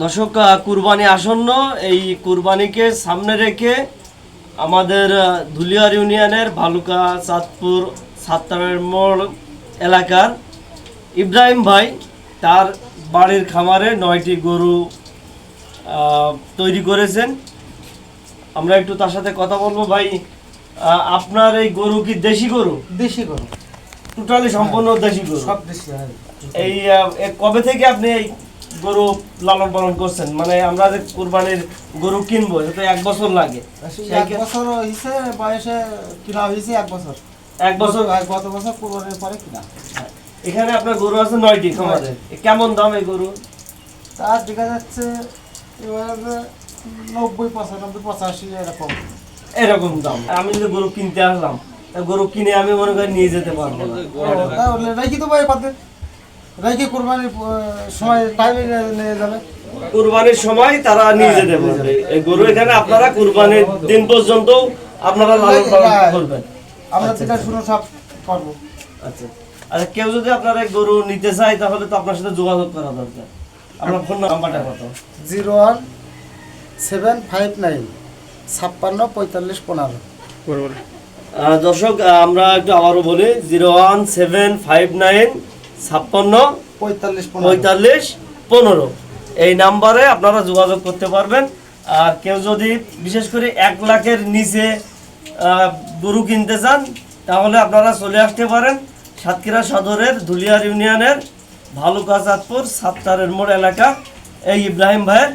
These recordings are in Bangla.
দর্শক, কুরবানি আসন্ন, এই কুরবানিকে সামনে রেখে আমাদের ধুলিয়ার ইউনিয়নের ভালুকা চাঁদপুর সাত্তারের মোড় এলাকার ইব্রাহিম ভাই তার বাড়ির খামারে 9টি গরু তৈরি করেছেন। আমরা একটু তার সাথে কথা বলবো। ভাই, আপনার এই গরু কি দেশি গরু? দেশি গরু, টোটালি সম্পূর্ণ দেশি গরু, সব দেশি। এই কবে থেকে আপনি এই গরু লালন পালন করছেন? মানে আমরা যে কুরবানির গরু কিনবো, এটা তো 1 বছর লাগে। 1 বছর হয়েছে বয়সে কিনা হয়েছে, 1 বছর। 1 বছর গত বছর কুরবানির পরে কিনা। এখানে আপনার গরু আছে 9টি খামারে। কেমন দাম এই গরু? তার দেখা যাচ্ছে এবার 90, 95, 85 এরকম এরকম দাম। আমি যদি গরু কিনতে আসলাম, গরু কিনে আমি মনে করি নিয়ে যেতে পারবো না। তাহলে রাখি তো ভাই পাতে রাখি কুরবানির সময় টাইমে নিয়ে যাবে। কুরবানির সময় তারা নিয়ে যেতে পারবে এই গরু। এখানে আপনারা কুরবানির দিন পর্যন্ত আপনারা লালন পালন করবেন। আমরা যেটা শুনো সব করবো। আচ্ছা আচ্ছা, কেউ যদি আপনার এই গরু নিতে চায় তাহলে তো আপনার সাথে যোগাযোগ করা দরকার। আপনার ফোন নাম্বারটা কত? 01759 56 45 15। দর্শক, আমরা একটু আবারও বলি, 01759 56 45 15 এই নাম্বারে আপনারা যোগাযোগ করতে পারবেন। আর কেউ যদি বিশেষ করে 1 লাখের নিচে গরু কিনতে চান তাহলে আপনারা চলে আসতে পারেন সাতক্ষীরা সদরের ধুলিয়ার ইউনিয়নের ভালুকা চাঁদপুর সাত্তারের মোড় এলাকা এই ইব্রাহিম ভাইয়ের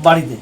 বাড়িতে।